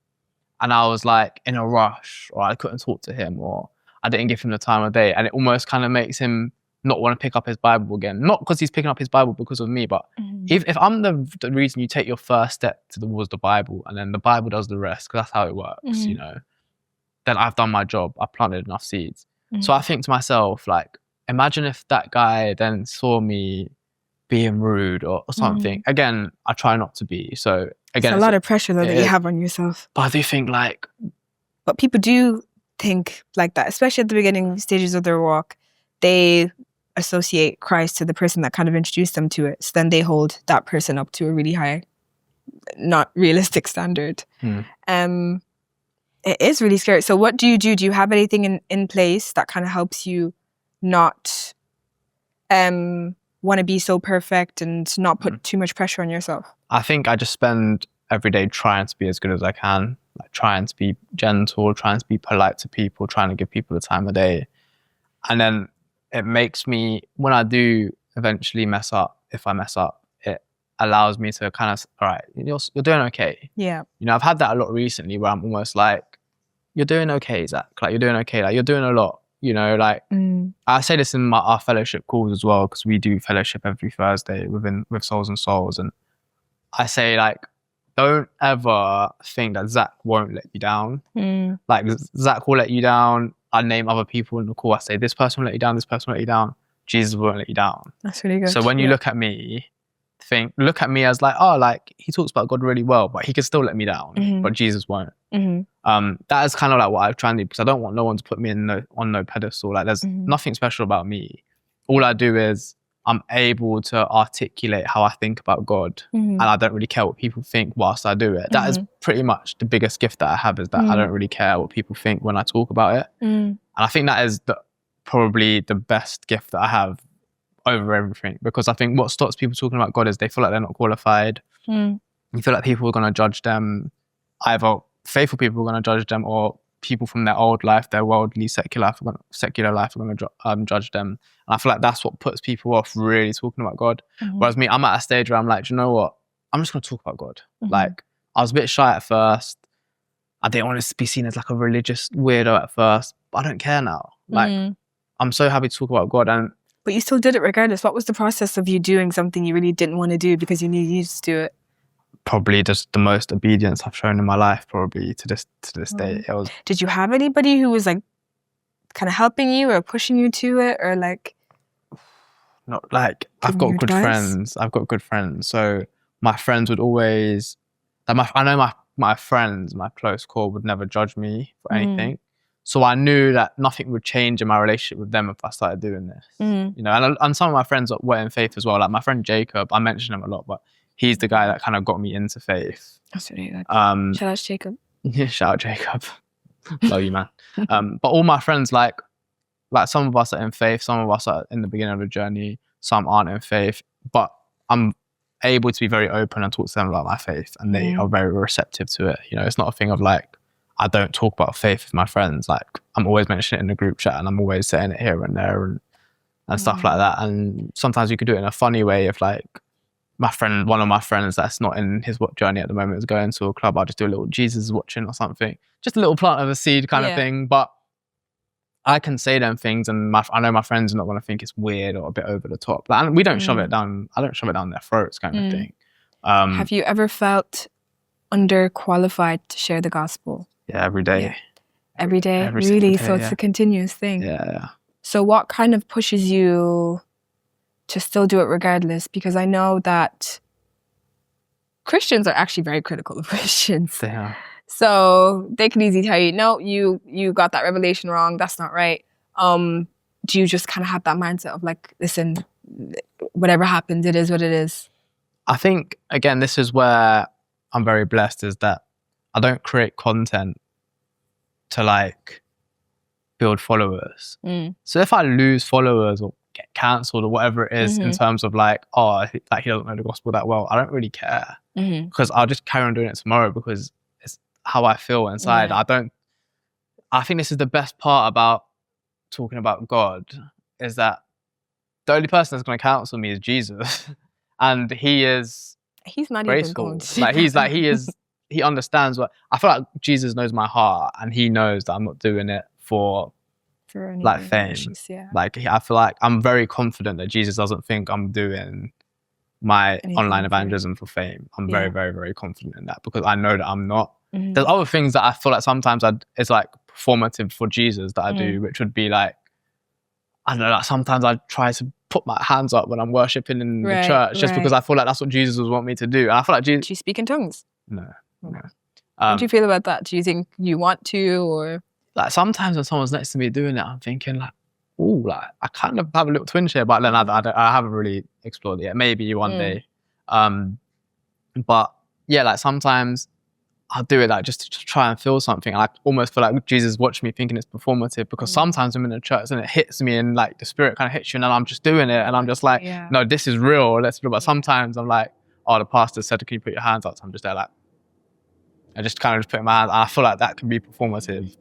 and I was like in a rush, or I couldn't talk to him, or I didn't give him the time of day, and it almost kind of makes him not want to pick up his Bible again. Not because he's picking up his Bible because of me, but if I'm the reason you take your first step towards the Bible, and then the Bible does the rest, because that's how it works, you know, then I've done my job. I've planted enough seeds. So I think to myself, like, imagine if that guy then saw me being rude or something. Again, I try not to be. So again, it's a lot of pressure though that you have on yourself. But I do think like, but people do think like that, especially at the beginning stages of their walk. They associate Christ to the person that kind of introduced them to it. So then they hold that person up to a really high, not realistic standard. It is really scary. So what do you do? Do you have anything in place that kind of helps you not want to be so perfect and not put too much pressure on yourself? I think I just spend every day trying to be as good as I can, like trying to be gentle, trying to be polite to people, trying to give people the time of day. And then it makes me, when I do eventually mess up, if I mess up, it allows me to kind of, all right, you're doing okay. Yeah. You know, I've had that a lot recently where I'm almost like, you're doing okay, Zach. Like, you're doing okay. Like, you're doing a lot. You know, like, I say this in our fellowship calls as well, because we do fellowship every Thursday with Souls and Souls. And I say, like, don't ever think that Zach won't let you down. Like, Zach will let you down. I name other people in the call. I say, this person will let you down, this person will let you down. Jesus won't let you down. That's really good. So when you look at me, look at me as like, oh, like, he talks about God really well, but he can still let me down, but Jesus won't. That is kind of like what I've tried to do, because I don't want no one to put me on no pedestal. Like, there's nothing special about me. All I do is I'm able to articulate how I think about God, and I don't really care what people think whilst I do it. That is pretty much the biggest gift that I have, is that I don't really care what people think when I talk about it. And I think that is probably the best gift that I have over everything, because I think what stops people talking about God is they feel like they're not qualified. You feel like people are going to judge them. Either faithful people are going to judge them, or people from their old life, their worldly secular life are going to judge them. And I feel like that's what puts people off really talking about God. Whereas me, I'm at a stage where I'm like, do you know what? I'm just going to talk about God. Like, I was a bit shy at first. I didn't want to be seen as like a religious weirdo at first, but I don't care now. Like, I'm so happy to talk about God. But you still did it regardless. What was the process of you doing something you really didn't want to do because you knew you used to do it? Probably just the most obedience I've shown in my life, probably to this day. It was. Did you have anybody who was like kind of helping you or pushing you to it, or like? Not like I've got good friends. I've got good friends. So my friends would always. I know my friends, my close core, would never judge me for anything. So I knew that nothing would change in my relationship with them if I started doing this. You know, and some of my friends were in faith as well. Like my friend Jacob, I mention him a lot, but he's the guy that kind of got me into faith. That's really good. Shout out Jacob. Yeah, shout out Jacob. Love you, man. But all my friends, like some of us are in faith, some of us are in the beginning of the journey, some aren't in faith. But I'm able to be very open and talk to them about my faith, and they are very receptive to it. You know, it's not a thing of like, I don't talk about faith with my friends. Like, I'm always mentioning it in the group chat, and I'm always saying it here and there and stuff like that. And sometimes you could do it in a funny way. If like one of my friends that's not in his journey at the moment is going to a club, I'll just do a little Jesus is watching or something. Just a little plant of a seed kind of thing. But I can say them things, and I know my friends are not going to think it's weird or a bit over the top. Like, we don't shove it down. I don't shove it down their throats kind of thing. Have you ever felt underqualified to share the gospel? Yeah, every day. Yeah. Every day? Every really? day, So it's a continuous thing. Yeah. So what kind of pushes you to still do it regardless? Because I know that Christians are actually very critical of Christians. They are. So they can easily tell you, no, you got that revelation wrong. That's not right. Do you just kind of have that mindset of like, listen, whatever happens, it is what it is? I think, again, this is where I'm very blessed, is that I don't create content to like build followers. So if I lose followers or get cancelled or whatever it is in terms of like, oh, like he doesn't know the gospel that well, I don't really care, because I'll just carry on doing it tomorrow because it's how I feel inside. I think this is the best part about talking about God, is that the only person that's going to cancel me is Jesus. And he's not graceful. Even going to. He understands what I feel like. Jesus knows my heart, and he knows that I'm not doing it for like fame. Like, I feel like I'm very confident that Jesus doesn't think I'm doing my online evangelism for fame. I'm very, very, very confident in that, because I know that I'm not. There's other things that I feel like sometimes it's like performative for Jesus that I do, which would be like, I don't know, like sometimes I try to put my hands up when I'm worshiping in the church, just because I feel like that's what Jesus would want me to do. And I feel like Jesus... Do you speak in tongues? No. How do you feel about that? Do you think you want to, or? Like, sometimes when someone's next to me doing it, I'm thinking like, oh, like I kind of have a little twinge here, but then I haven't really explored it yet. Maybe one day. But yeah, like sometimes I'll do it like just to try and feel something. And I almost feel like Jesus watching me thinking it's performative, because sometimes I'm in the church and it hits me, and like the spirit kind of hits you, and then I'm just doing it, and I'm just like, no, this is real. Let's do it. But sometimes I'm like, oh, the pastor said, can you put your hands up? So I'm just there like, I just kind of just put my hands. I feel like that can be performative.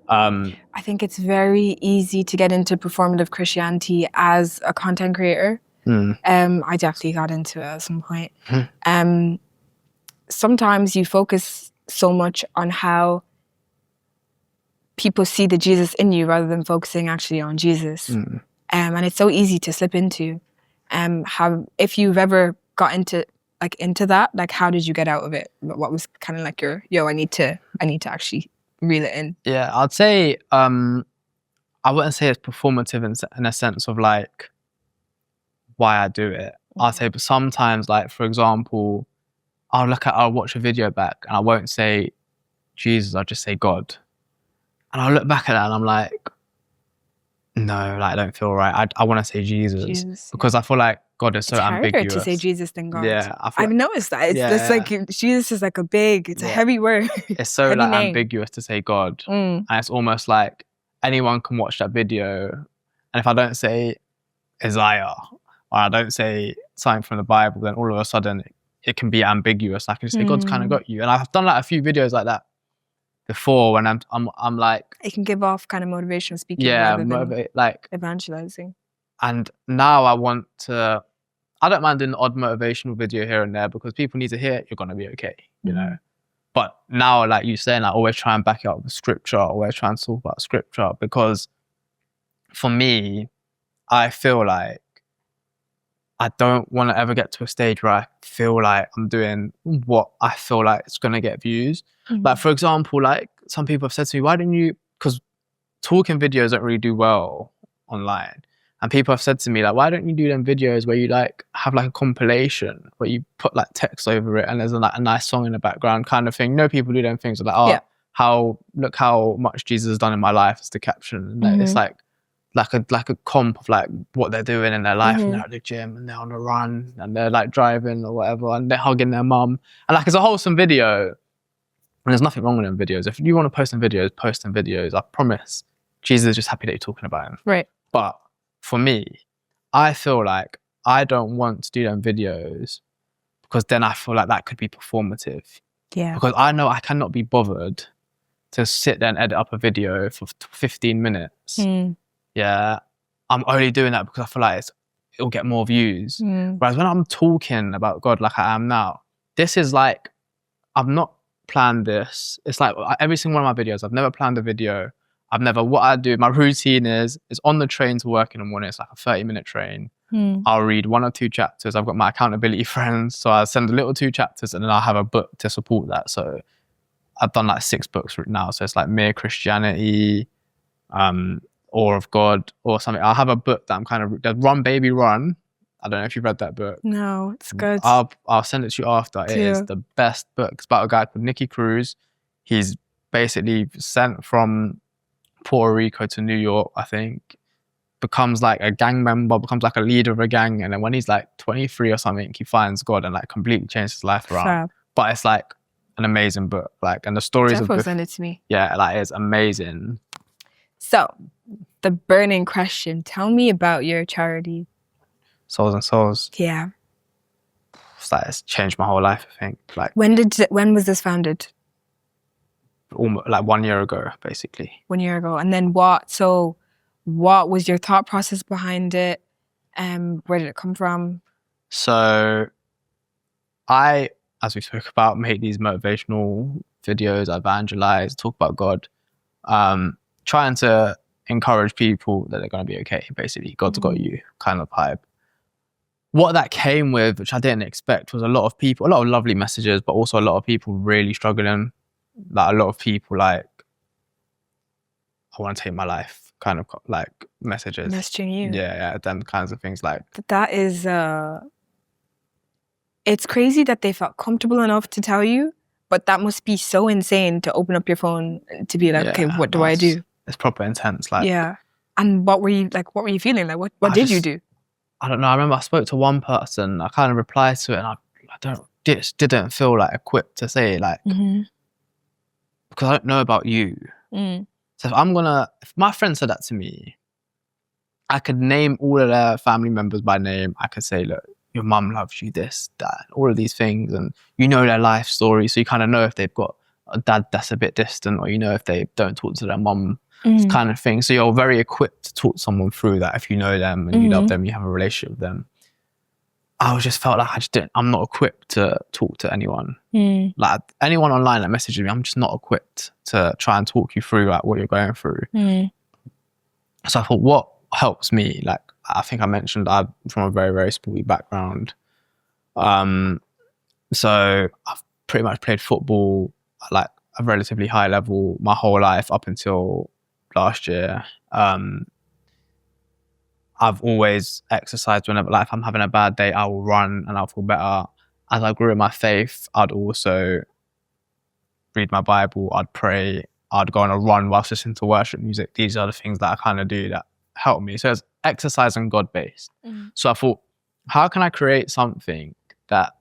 I think it's very easy to get into performative Christianity as a content creator. I definitely got into it at some point. Sometimes you focus so much on how people see the Jesus in you rather than focusing actually on Jesus. And it's so easy to slip into. If you've ever got into that, like, how did you get out of it? What was kind of like your, I need to actually reel it in? Yeah, I'd say, I wouldn't say it's performative in a sense of like why I do it. I'd say, but sometimes, like, for example, I'll watch a video back and I won't say Jesus, I'll just say God. And I'll look back at that and I'm like, no, like, I don't feel right. I want to say Jesus, because I feel like God is so ambiguous. It's harder to say Jesus than God. Yeah, I've noticed that. It's like Jesus is like it's a heavy word. It's so like ambiguous to say God, and it's almost like anyone can watch that video, and if I don't say Isaiah or I don't say something from the Bible, then all of a sudden it can be ambiguous. I can just say God's kind of got you, and I've done like a few videos like that. before when I'm like, It can give off kind of motivational speaking yeah, rather than motivate, like, evangelizing. and now I don't mind doing an odd motivational video here and there because people need to hear you're gonna be okay, you know. But now, like you saying, I always try and back it up with scripture, always try and talk about scripture, because for me, I feel like I don't want to ever get to a stage where I feel like I'm doing what I feel like it's going to get views. Like, for example, like some people have said to me, why don't you, because talking videos don't really do well online. And people have said to me, like, why don't you do them videos where you like have like a compilation where you put like text over it and there's like a nice song in the background kind of thing. You know, people do them things like, oh, look how much Jesus has done in my life as the caption. And it's like a comp of like what they're doing in their life, and they're at the gym and they're on a run and they're like driving or whatever and they're hugging their mum. And like it's a wholesome video. And there's nothing wrong with them videos. If you want to post them videos. I promise Jesus is just happy that you're talking about him. Right. But for me, I feel like I don't want to do them videos because then I feel like that could be performative. Yeah. Because I know I cannot be bothered to sit there and edit up a video for 15 minutes. Yeah. I'm only doing that because I feel like it'll get more views. Whereas when I'm talking about God like I am now, this is like, I've not planned this. It's like every single one of my videos, I've never planned a video. What I do, my routine is on the train to work in the morning. It's like a 30-minute train. I'll read 1 or 2 chapters. I've got my accountability friends. So I send a little 2 chapters and then I'll have a book to support that. So I've done like 6 books now. So it's like Mere Christianity, Awe of God or something. I'll have a book that I'm kind of, Run Baby Run. I don't know if you've read that book. No, it's good. I'll send it to you after. It is the best book. It's about a guy called Nicky Cruz. He's basically sent from Puerto Rico to New York, I think, becomes like a gang member, becomes like a leader of a gang, and then when he's like 23 or something, he finds God and like completely changes his life around. Fab. But it's like an amazing book, like, and the stories Definitely send it to me. Yeah, like it's amazing. So, the burning question. Tell me about your charity. Souls and Souls. Yeah. It's changed my whole life, I think. Like, when was this founded? Almost like 1 year ago, basically. 1 year ago. And then what was your thought process behind it? Where did it come from? So I, as we spoke about, make these motivational videos, evangelize, talk about God, trying to encourage people that they're going to be okay, basically. God's got you kind of hype. What that came with, which I didn't expect, was a lot of lovely messages, but also a lot of people really struggling. Like a lot of people like, I want to take my life kind of like messages. Messaging you. Yeah, them kinds of things. Like that is, it's crazy that they felt comfortable enough to tell you, but that must be so insane to open up your phone to be like, okay, what do I do? It's proper intense. Like, yeah. And what were you feeling? Like, what did you do? I don't know. I remember I spoke to one person, I kind of replied to it and I didn't feel like equipped to say like, because I don't know about you. So if my friend said that to me, I could name all of their family members by name. I could say, look, your mum loves you, this, that, all of these things. And you know their life story. So you kind of know if they've got a dad that's a bit distant, or you know if they don't talk to their mum, kind of thing. So you're very equipped to talk to someone through that if you know them and you love them, you have a relationship with them. I just felt like I'm not equipped to talk to anyone. Like anyone online that messages me, I'm just not equipped to try and talk you through like what you're going through. So I thought, what helps me? Like, I think I mentioned I'm from a very, very sporty background. So I've pretty much played football at like a relatively high level my whole life up until last year. I've always exercised whenever, like, if I'm having a bad day, I will run and I'll feel better. As I grew in my faith, I'd also read my Bible, I'd pray, I'd go on a run whilst listening to worship music. These are the things that I kind of do that help me. So it's exercise and God-based. So I thought, how can I create something that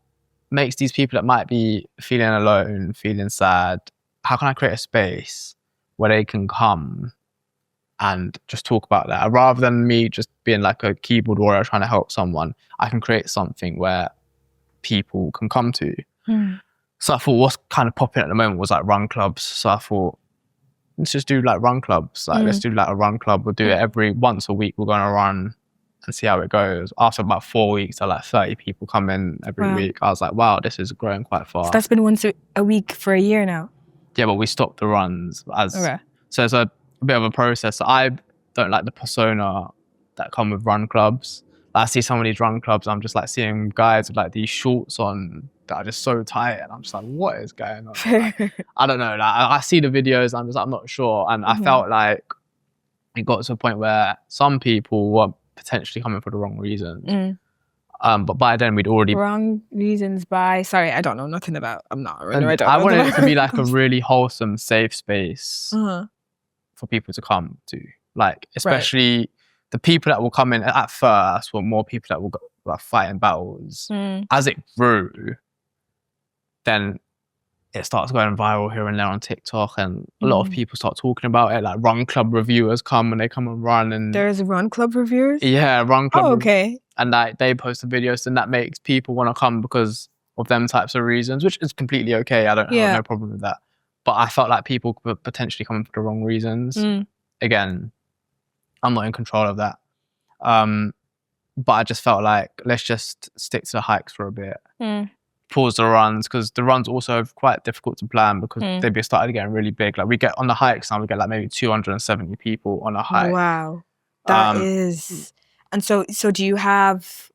makes these people that might be feeling alone, feeling sad, how can I create a space where they can come and just talk about that? Rather than me just being like a keyboard warrior trying to help someone, I can create something where people can come to. So I thought what's kind of popping at the moment was like run clubs. So I thought, let's just do like run clubs. Like let's do like a run club. We'll do it every once a week. We're going to run and see how it goes. After about 4 weeks, like 30 people come in every week. I was like, wow, this is growing quite fast. So that's been once a week for a year now. Yeah, but we stopped the runs so it's a bit of a process. I don't like the persona that come with run clubs. Like, I see some of these run clubs, I'm just like seeing guys with like these shorts on that are just so tight, and I'm just like, what is going on? Like, I don't know. Like, I see the videos, I'm not sure, and I felt like it got to a point where some people were potentially coming for the wrong reasons. But by then we'd already wrong reasons by. Sorry, I don't know nothing about. I'm not a runner. I wanted it to be like a really wholesome, safe space for people to come to. Like, especially the people that will come in at first were more people that will go, like, fighting battles. As it grew, then it starts going viral here and there on TikTok, and a lot of people start talking about it. Like run club reviewers come and they come and run, and there's run club reviewers. Yeah, run club. Oh, okay. And like they post the videos, and that makes people want to come because of them types of reasons, which is completely okay. I don't have no problem with that. But I felt like people were potentially coming for the wrong reasons. Again, I'm not in control of that. But I just felt like, let's just stick to the hikes for a bit. Pause the runs, because the runs also are quite difficult to plan because they started getting really big. Like we get on the hikes now, we get like maybe 270 people on a hike. Wow, that is. And so do you have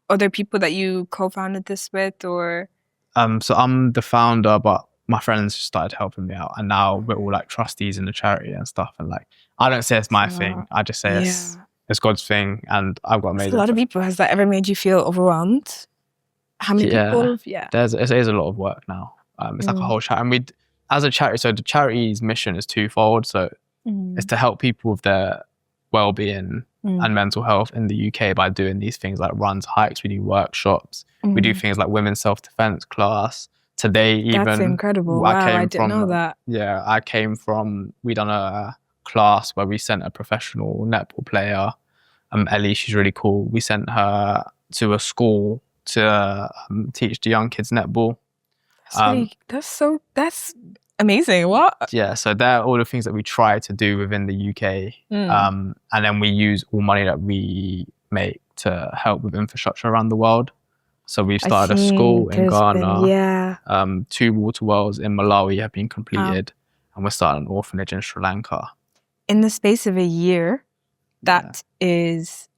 other people that you co-founded this with, or? So I'm the founder, but my friends started helping me out, and now we're all like trustees in the charity and stuff. And like, I don't say it's my thing. I just say it's God's thing, and I've got amazing. A lot of people. Has that ever made you feel overwhelmed? How many people? It is a lot of work now. It's like a whole charity, and we, as a charity, so the charity's mission is twofold. So it's to help people with their well-being and mental health in the UK by doing these things like runs, hikes. We do workshops. We do things like women's self-defense class. Today, even that's incredible. Wow, I didn't know that. Yeah, I came from. We done a class where we sent a professional netball player, Ellie. She's really cool. We sent her to a school to teach the young kids netball. That's amazing. What? Yeah, so they're all the things that we try to do within the UK, and then we use all money that we make to help with infrastructure around the world. So we've started a school in Ghana. 2 water wells in Malawi have been completed, and we're starting an orphanage in Sri Lanka. In the space of a year, that is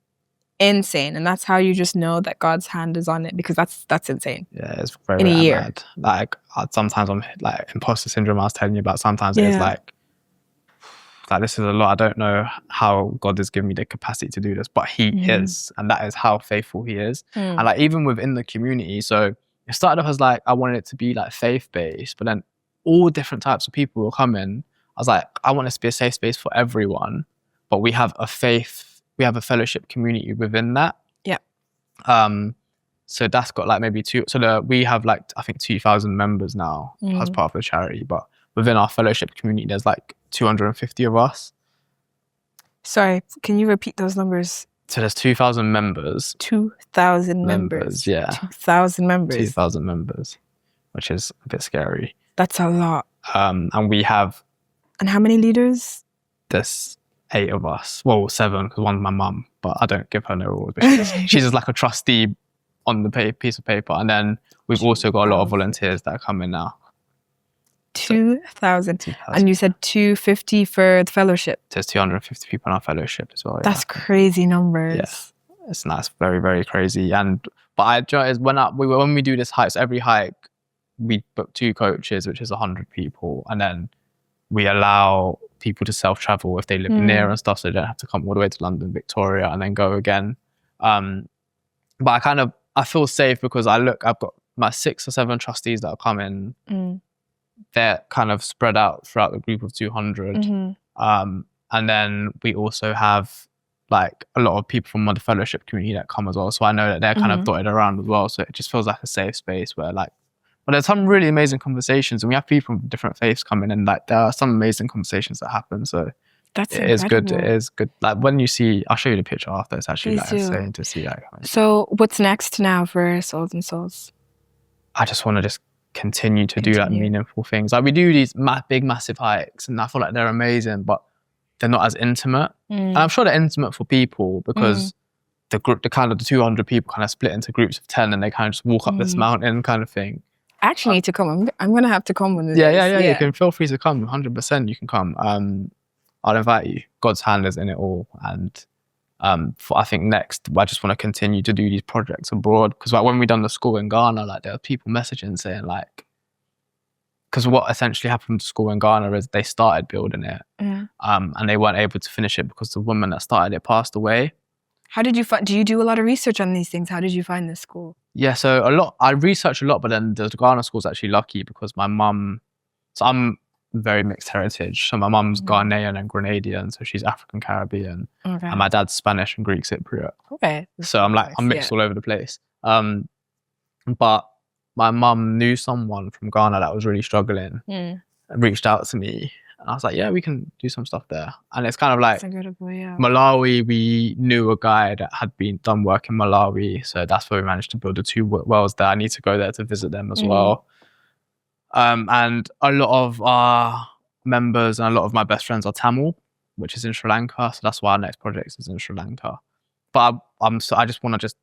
insane, and that's how you just know that God's hand is on it, because that's insane. Yeah, it's very, very mad. Like sometimes I'm like imposter syndrome. I was telling you about. Sometimes it's like this is a lot. I don't know how God has given me the capacity to do this, but He is, and that is how faithful He is. And like even within the community, so it started off as like I wanted it to be like faith based, but then all different types of people will come in. I was like, I want this to be a safe space for everyone, but we have a fellowship community within that. So that's got like maybe we have like I think 2,000 members now as part of the charity, but within our fellowship community there's like 250 of us. Sorry, can you repeat those numbers? So there's 2,000 members. 2,000 members. Yeah. 2,000 members. 2,000 members, which is a bit scary. That's a lot. And we have. And how many leaders? There's 8 of us. Well, 7, because one's my mum, but I don't give her no rules. She's just like a trustee on the piece of paper. And then we've also got a lot of volunteers that are coming now. 2,000. And you said 250 for the fellowship. There's 250 people in our fellowship as well. That's crazy numbers. Yeah, it's nice, very, very crazy. But when we do this hike, so every hike we book 2 coaches, which is 100 people, and then we allow people to self-travel if they live near and stuff, so they don't have to come all the way to London, Victoria, and then go again. But I feel safe because I've got my 6 or 7 trustees that are coming. They're kind of spread out throughout the group of 200. And then we also have like a lot of people from the fellowship community that come as well. So I know that they're kind of dotted around as well. So it just feels like a safe space where like, but there's some really amazing conversations, and we have people from different faiths coming in. Like there are some amazing conversations that happen. So that's it is good. It is good. Like when you see, I'll show you the picture after. It's actually like insane to see that. So what's next now for Souls and Souls? I just want to continue to do like meaningful things. Like we do these big, massive hikes, and I feel like they're amazing, but they're not as intimate. And I'm sure they're intimate for people because the 200 people kind of split into groups of 10, and they kind of just walk up this mountain kind of thing. I actually need to come. I'm going to have to come one of these. Yeah. You can feel free to come. 100% you can come. I'll invite you. God's hand is in it all. And I think next, I just want to continue to do these projects abroad. Because like when we done the school in Ghana, like there were people messaging saying like, because what essentially happened with the school in Ghana is they started building it, and they weren't able to finish it because the woman that started it passed away. How did you find? Do you do a lot of research on these things? How did you find this school? Yeah, so I researched a lot, but then the Ghana school's actually lucky because my mum. So I'm very mixed heritage. So my mum's Ghanaian and Grenadian, so she's African Caribbean, and my dad's Spanish and Greek Cypriot. Okay. So I'm mixed all over the place. But my mum knew someone from Ghana that was really struggling and reached out to me. And I was like, yeah, we can do some stuff there. And it's kind of like Malawi, we knew a guy that had done work in Malawi. So that's where we managed to build the 2 wells there. I need to go there to visit them as well. And a lot of our members and a lot of my best friends are Tamil, which is in Sri Lanka. So that's why our next project is in Sri Lanka. But I just want to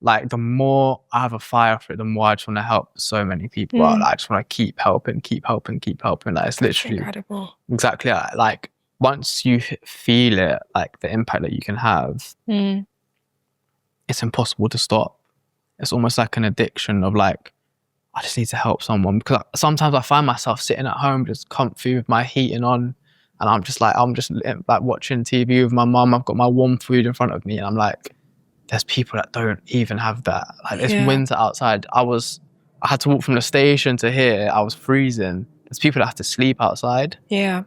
like, the more I have a fire for it, the more I just want to help so many people out. Like, I just want to keep helping. Like, it's literally incredible. Exactly. Like, once you feel it, like the impact that you can have, it's impossible to stop. It's almost like an addiction of like, I just need to help someone. Because sometimes I find myself sitting at home just comfy with my heating on, and I'm just like watching TV with my mum. I've got my warm food in front of me, and I'm like, there's people that don't even have that. Like, it's winter outside. I had to walk from the station to here. I was freezing. There's people that have to sleep outside. Yeah.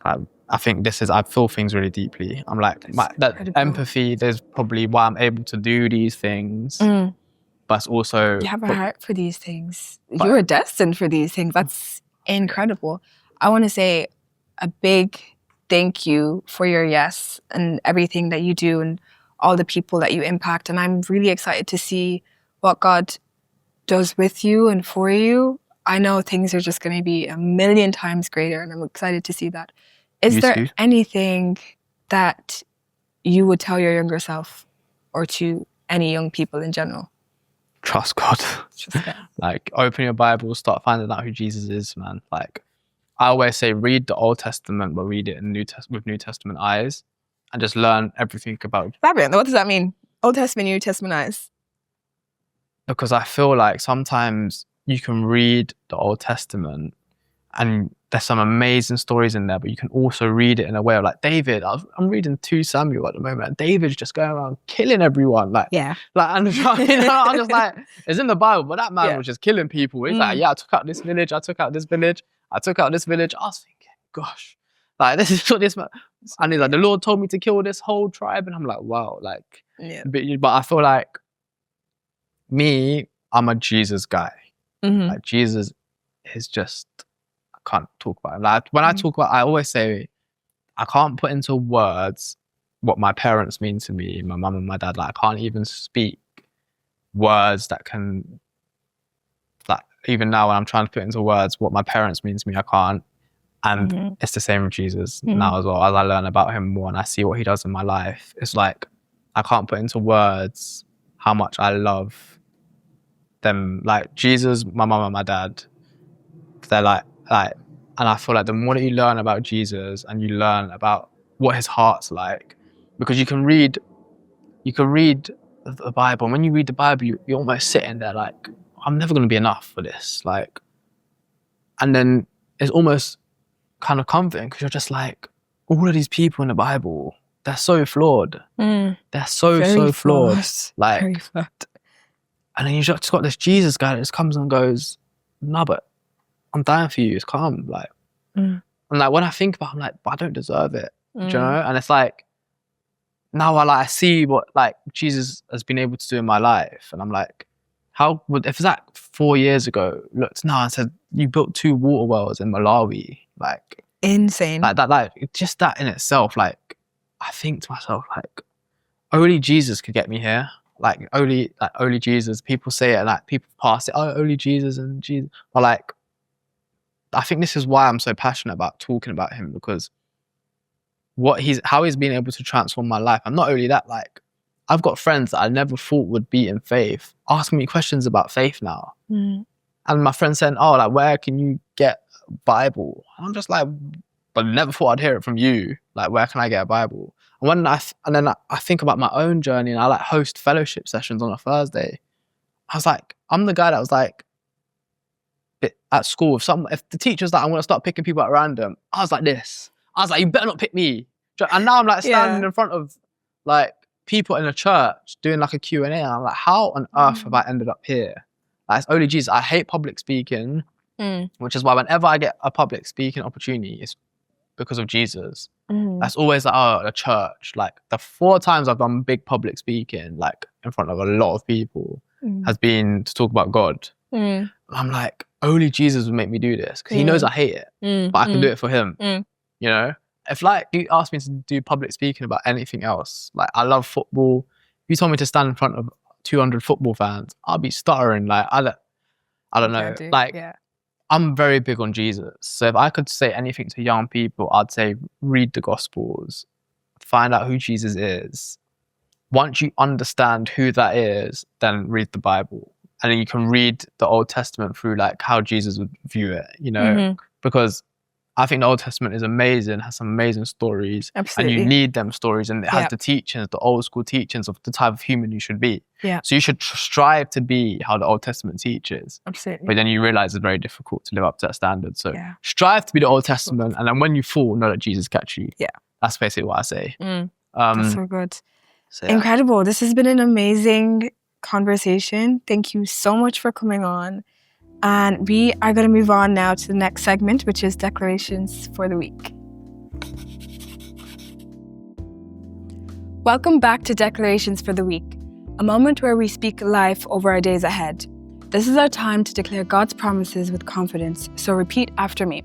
I think I feel things really deeply. I'm like, that empathy, there's probably why I'm able to do these things. But it's also... You have a heart for these things. You're destined for these things. That's incredible. I want to say a big thank you for your yes and everything that you do and all the people that you impact. And I'm really excited to see what God does with you and for you. I know things are just going to be 1,000,000 times greater, and I'm excited to see that. Is there anything that you would tell your younger self or to any young people in general? Trust God. Like, open your Bible, start finding out who Jesus is, man. Like, I always say, read the Old Testament, but read it in with New Testament eyes. And just learn everything about... Elaborate. What does that mean? Old Testament, New Testament eyes? Because I feel like sometimes you can read the Old Testament and there's some amazing stories in there, but you can also read it in a way of like David. I'm reading 2 Samuel at the moment. David's just going around killing everyone. Like, and I'm just like, it's in the Bible, but that man was just killing people. He's like, I took out this village, I took out this village, I took out this village. I was thinking, gosh. Like, this is what this man... And he's like, the Lord told me to kill this whole tribe. And I'm like, wow. Like, but I feel like I'm a Jesus guy. Like, Jesus is just... I can't talk about him. Like, when I talk about... I always say, I can't put into words what my parents mean to me, my mum and my dad. Like, I can't even speak words that can... Like, even now when I'm trying to put into words what my parents mean to me, I can't. And it's the same with Jesus now as well. As I learn about him more and I see what he does in my life, it's like, I can't put into words how much I love them. Like, Jesus, my mum and my dad, they're like, and I feel like the more that you learn about Jesus and you learn about what his heart's like, because you can read the Bible, and when you read the Bible, you're almost sitting there like, I'm never going to be enough for this. Like, and then it's almost kind of comforting because you're just like, all of these people in the Bible, they're so flawed. They're so flawed. Like, very flawed. And then you just got this Jesus guy that just comes and goes, no, but I'm dying for you. It's calm. Like, and like, when I think about it, I'm like, but I don't deserve it. Do you know? And it's like, now I see what like Jesus has been able to do in my life, and I'm like, if Zack 4 years ago looked now and said, you built 2 water wells in Malawi, like, insane. Like just that in itself, like, I think to myself, like, only Jesus could get me here. like only Jesus. People say it, like people pass it, oh, only Jesus and Jesus. But like, I think this is why I'm so passionate about talking about him, because how he's been able to transform my life. And not only that, like, I've got friends that I never thought would be in faith asking me questions about faith now. Mm. And my friend said, oh, like, where can you get a Bible? And I'm just like, but never thought I'd hear it from you. Like, where can I get a Bible? And then I think about my own journey, and I like host fellowship sessions on a Thursday. I was like, I'm the guy that was like, at school, if the teacher's like, I'm gonna start picking people at random, I was like this. I was like, you better not pick me. And now I'm like standing in front of like people in a church doing like a Q&A, and I'm like, how on earth have I ended up here? Like, it's only Jesus. I hate public speaking, which is why whenever I get a public speaking opportunity, it's because of Jesus. That's always like, oh, a church. Like the 4 times I've done big public speaking, like in front of a lot of people, has been to talk about God. I'm like, only Jesus would make me do this, because he knows I hate it, but I can do it for him. You know, if like you asked me to do public speaking about anything else, like I love football. If you told me to stand in front of 200 football fans, I'll be stuttering. Like I don't know. Like I'm very big on Jesus. So if I could say anything to young people, I'd say read the Gospels, find out who Jesus is. Once you understand who that is, then read the Bible. And then you can read the Old Testament through like how Jesus would view it, you know, because I think the Old Testament is amazing, has some amazing stories. Absolutely. And you need them stories, and it has the teachings, the old school teachings of the type of human you should be. So you should strive to be how the Old Testament teaches. Absolutely. But then you realize it's very difficult to live up to that standard. So strive to be the Old Testament, and then when you fall, know that Jesus catch you. That's basically what I say. That's so good. So, incredible. This has been an amazing conversation. Thank you so much for coming on. And we are going to move on now to the next segment, which is declarations for the week. Welcome back to Declarations for the Week, a moment where we speak life over our days ahead. This is our time to declare God's promises with confidence, so repeat after me.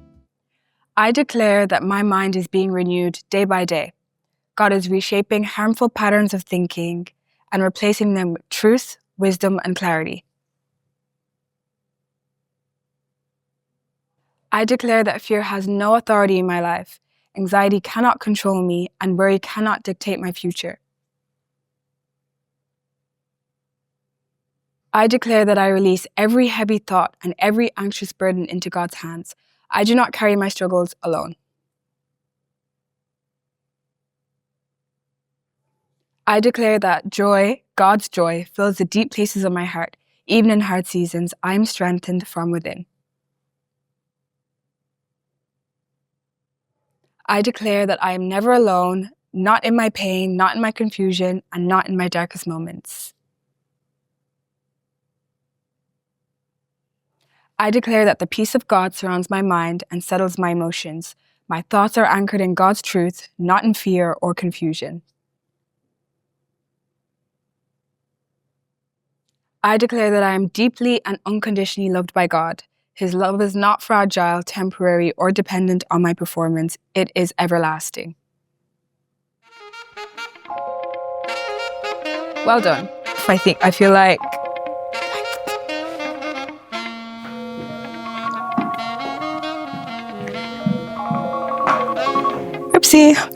I declare that my mind is being renewed day by day. God is reshaping harmful patterns of thinking and replacing them with truth, wisdom, and clarity. I declare that fear has no authority in my life, anxiety cannot control me, and worry cannot dictate my future. I declare that I release every heavy thought and every anxious burden into God's hands. I do not carry my struggles alone. I declare that joy, God's joy, fills the deep places of my heart. Even in hard seasons, I am strengthened from within. I declare that I am never alone, not in my pain, not in my confusion, and not in my darkest moments. I declare that the peace of God surrounds my mind and settles my emotions. My thoughts are anchored in God's truth, not in fear or confusion. I declare that I am deeply and unconditionally loved by God. His love is not fragile, temporary, or dependent on my performance. It is everlasting. Well done. I feel like... Oopsie.